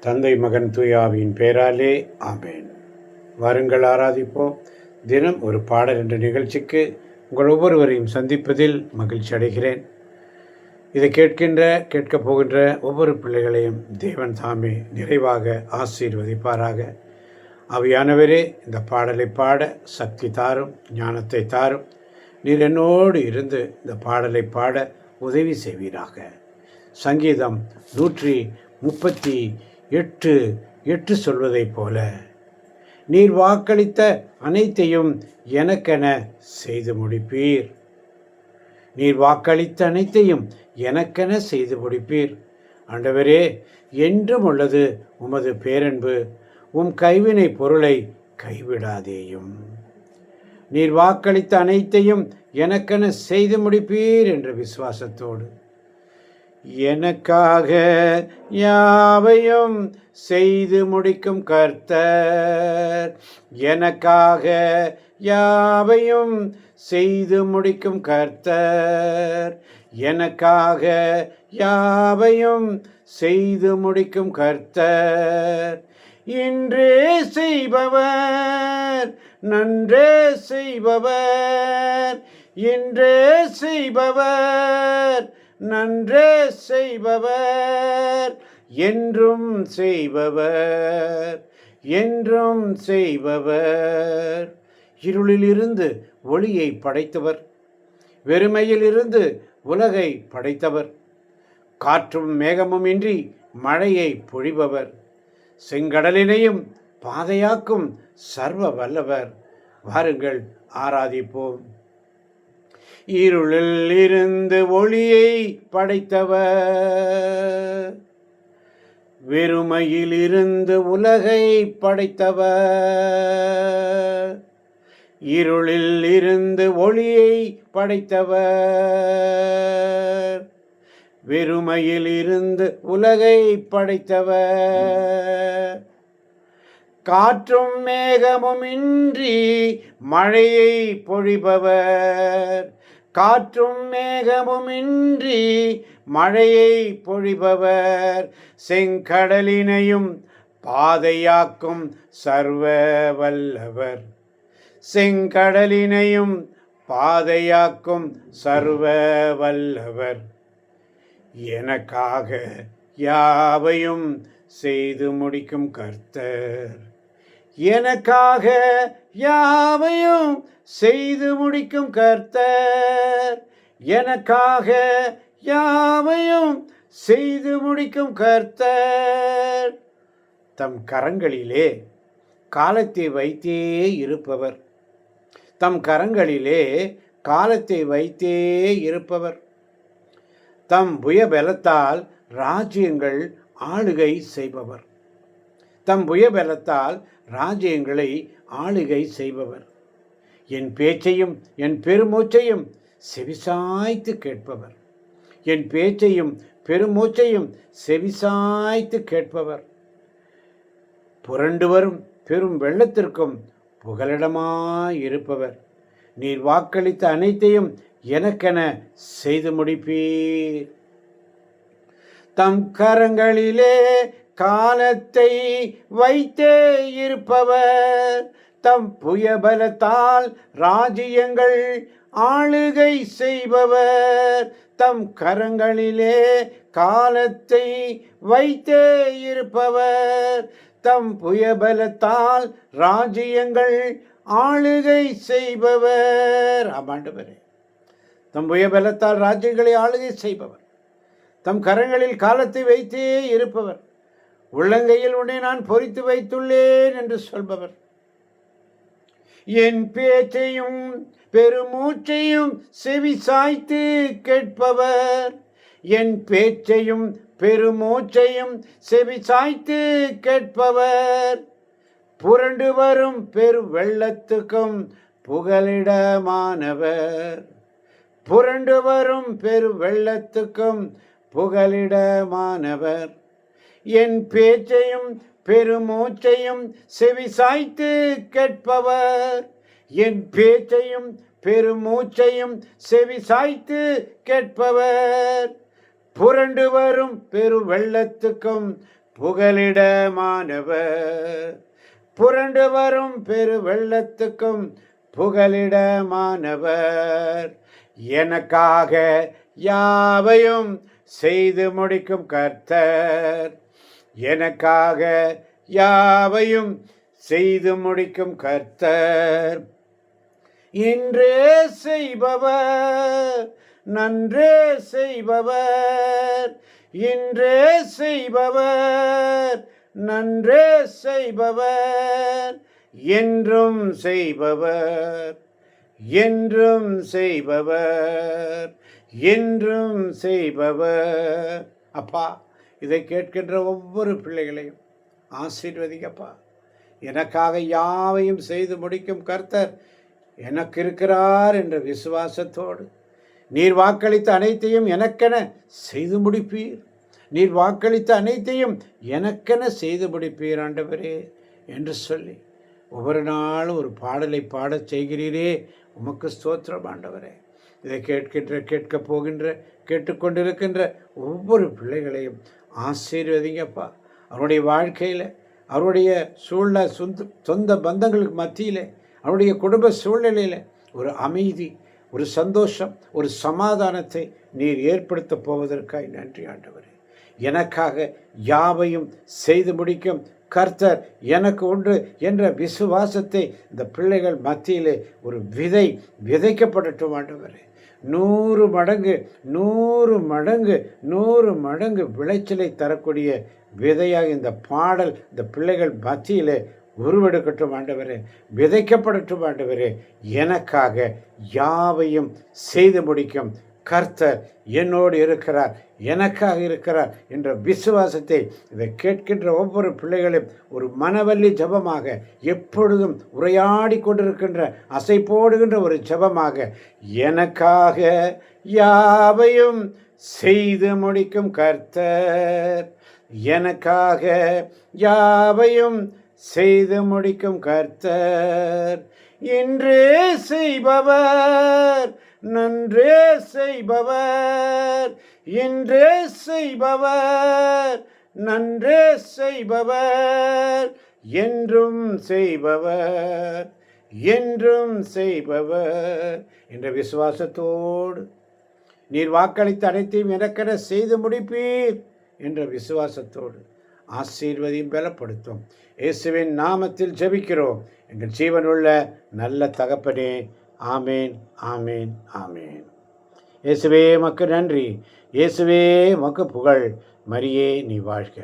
தந்தை மகன் தூயாவின் பேராலே ஆமேன். வாருங்கள் ஆராதிப்போம். தினம் ஒரு பாடல் என்ற நிகழ்ச்சிக்கு உங்கள் ஒவ்வொருவரையும் சந்திப்பதில் மகிழ்ச்சி அடைகிறேன். இதை கேட்கப் போகின்ற ஒவ்வொரு பிள்ளைகளையும் தேவன் தாமே நிறைவாக ஆசீர்வதிப்பாராக. ஆவியானவரே, இந்த பாடலை பாட சக்தி தாரும், ஞானத்தை தாரும். நீர் என்னோடு இருந்து இந்த பாடலை பாட உதவி செய்வீராக. சங்கீதம் 138:8 சொல்வதைப் போல, நீர் வாக்களித்த அனைத்தையும் எனக்கென செய்து முடிப்பீர். நீர் வாக்களித்த அனைத்தையும் எனக்கென செய்து முடிப்பீர். ஆண்டவரே, என்றும் உள்ளது உமது பேரன்பு, உம் கைவினை பொருளை கைவிடாதேயும். நீர் வாக்களித்த அனைத்தையும் எனக்கென செய்து முடிப்பீர் என்ற விசுவாசத்தோடு, எனக்காக யாவையும் செய்து முடிக்கும் கர்த்தர், எனக்காக யாவையும் செய்து முடிக்கும் கர்த்தர், எனக்காக யாவையும் செய்து முடிக்கும் கர்த்தர், இன்றே செய்பவர், நன்றே செய்பவர், இன்றே செய்பவர், நன்றே செய்பவர், என்றும் செய்பவர், என்றும் செய்பவர். இருளிலிருந்து ஒளியை படைத்தவர், வெறுமையிலிருந்து உலகை படைத்தவர், காற்றும் மேகமும் இன்றி மழையை பொழிபவர், செங்கடலினையும் பாதையாக்கும் சர்வ வல்லவர். வாருங்கள் ஆராதிப்போம். இருளில் இருந்து ஒளியை படைத்தவர், வெறுமையில் இருந்து உலகை படைத்தவர், இருளில் இருந்து ஒளியை படைத்தவர், வெறுமையில் இருந்து உலகை படைத்தவர், காற்றும் மேகமும் இன்றி மழையை பொழிபவர், காற்றும் மேகமும் இன்றி மழையை பொழிபவர், செங்கடலினையும் பாதையாக்கும் சர்வ வல்லவர், செங்கடலினையும் பாதையாக்கும் சர்வ வல்லவர், எனக்காக யாவையும் செய்து முடிக்கும் கர்த்தர், எனக்காக யாவையும் செய்து முடிக்கும் கர்த்தர், எனக்காக யாவையும் செய்து முடிக்கும் கர்த்தர், தம் கரங்களிலே காலத்தை வைத்தே இருப்பவர், தம் கரங்களிலே காலத்தை வைத்தே இருப்பவர், தம் புயபலத்தால் ராஜ்யங்கள் ஆளுகை செய்பவர், தம் புயபலத்தால் ராஜ்யங்களை ஆளுகை செய்பவர், என் பேச்சையும் என் பெருமூச்சையும் செவிசாய்த்து கேட்பவர், என் பேச்சையும் பெருமூச்சையும் செவிசாய்த்து கேட்பவர், புரண்டு வரும் பெரும் வெள்ளத்திற்கும் புகலிடமாயிருப்பவர், நீர் வாக்களித்த அனைத்தையும் எனக்கென செய்து முடிப்பீர். தம் கரங்களிலே காலத்தை வைத்தே இருப்பவர், தம் புயபலத்தால் ராஜ்யங்கள் ஆளுகை செய்பவர், தம் கரங்களிலே காலத்தை வைத்தே இருப்பவர், தம் புயபலத்தால் ராஜ்யங்கள் ஆளுகை செய்பவர். ஆமாண்டவரே, தம் புயபலத்தால் ராஜ்யங்களை ஆளுகை செய்பவர், தம் கரங்களில் காலத்தை வைத்தே இருப்பவர், உள்ளங்கையில் உன்னை நான் பொறித்து வைத்துள்ளேன் என்று சொல்பவர், என் பேச்சையும் பெருமூச்சையும் செவி சாய்த்து கேட்பவர், என் பேச்சையும் பெருமூச்சையும் செவி சாய்த்து கேட்பவர், புரண்டு வரும் பெரு வெள்ளத்துக்கும் புகலிடமானவர், புரண்டு வரும் பெரு வெள்ளத்துக்கும் புகலிடமானவர், என் பேச்சையும் பெருமூச்சையும் செவிசாய்த்து கேட்பவர், என் பேச்சையும் பெருமூச்சையும் செவிசாய்த்து கேட்பவர், புரண்டு வரும் பெரு வெள்ளத்துக்கும் புகலிடமானவர். புரண்டு வரும் பெரு வெள்ளத்துக்கும் புகலிடமானவர். எனக்காக யாவையும் செய்து முடிக்கும் கர்த்தர். எனக்காக யாவையும் செய்து முடிக்கும் கர்த்தர். இன்றே செய்பவர், நன்றே செய்பவர். இன்றே செய்பவர், நன்றே செய்பவர். என்றும் செய்பவர், என்றும் செய்பவர், என்றும் செய்பவர். அப்பா, இதை கேட்கின்ற ஒவ்வொரு பிள்ளைகளையும் ஆசீர்வதிக்கப்பா. எனக்காக யாவையும் செய்து முடிக்கும் கர்த்தர் எனக்கு இருக்கிறார் என்ற விசுவாசத்தோடு நீர் வாக்களித்த அனைத்தையும் எனக்கென செய்து முடிப்பீர். நீர் வாக்களித்த அனைத்தையும் எனக்கென செய்து முடிப்பீர் ஆண்டவரே என்று சொல்லி ஒவ்வொரு நாளும் ஒரு பாடலை பாடச் செய்கிறீரே, உமக்கு ஸ்தோத்திரம் ஆண்டவரே. இதை கேட்கப் போகின்ற கேட்டுக்கொண்டிருக்கின்ற ஒவ்வொரு பிள்ளைகளையும் ஆசீர்வதிங்கப்பா. அவருடைய வாழ்க்கையில், அவருடைய சொந்த பந்தங்களுக்கு மத்தியில், அவருடைய குடும்ப சூழ்நிலையில் ஒரு அமைதி, ஒரு சந்தோஷம், ஒரு சமாதானத்தை நீர் ஏற்படுத்த போவதற்காக நன்றி ஆண்டவரே. எனக்காக யாவையும் செய்து முடிக்கும் கர்த்தர் எனக்கு உண்டு என்ற விசுவாசத்தை இந்த பிள்ளைகள் மத்தியிலே ஒரு விதை விதைக்கப்படட்டும் ஆண்டவரே. 100 மடங்கு 100 மடங்கு 100 மடங்கு விளைச்சலை தரக்கூடிய விதையாக இந்த பாடல் இந்த பிள்ளைகள் மத்தியிலே உருவெடுக்கட்டும் ஆண்டவரே, விதைக்கப்படட்டும் ஆண்டவரே. எனக்காக யாவையும் செய்து முடிக்கும் கர்த்தர் என்னோடு இருக்கிறார், எனக்காக இருக்கிறார் என்ற விசுவாசத்தை இதை கேட்கின்ற ஒவ்வொரு பிள்ளைகளும் ஒரு மனவல்லி ஜபமாக, எப்பொழுதும் உரையாடி கொண்டிருக்கின்ற அசை போடுகின்ற ஒரு ஜபமாக, எனக்காக யாவையும் செய்து முடிக்கும் கர்த்தர், எனக்காக யாவையும் செய்து முடிக்கும் கர்த்தர். இன்றே செய்பவர், நன்றே செய்பவர். இன்றே செய்பவர், நன்றே செய்பவர். என்றும் செய்பவர், என்றும் செய்பவர் என்ற விசுவாசத்தோடு நீர் வாக்களித்த அனைத்தையும் எனக்கென செய்து முடிப்பீர் என்ற விசுவாசத்தோடு ஆசீர்வதியும் பலப்படுத்தும். இயேசுவின் நாமத்தில் ஜெபிக்கிறோம் எங்கள் ஜீவனுள்ள நல்ல தகப்பனே. ஆமேன், ஆமேன், ஆமேன். இயேசுவே மக்கு நன்றி, இயேசுவே மக்கு புகழ். மரியே நீ வாழ்க.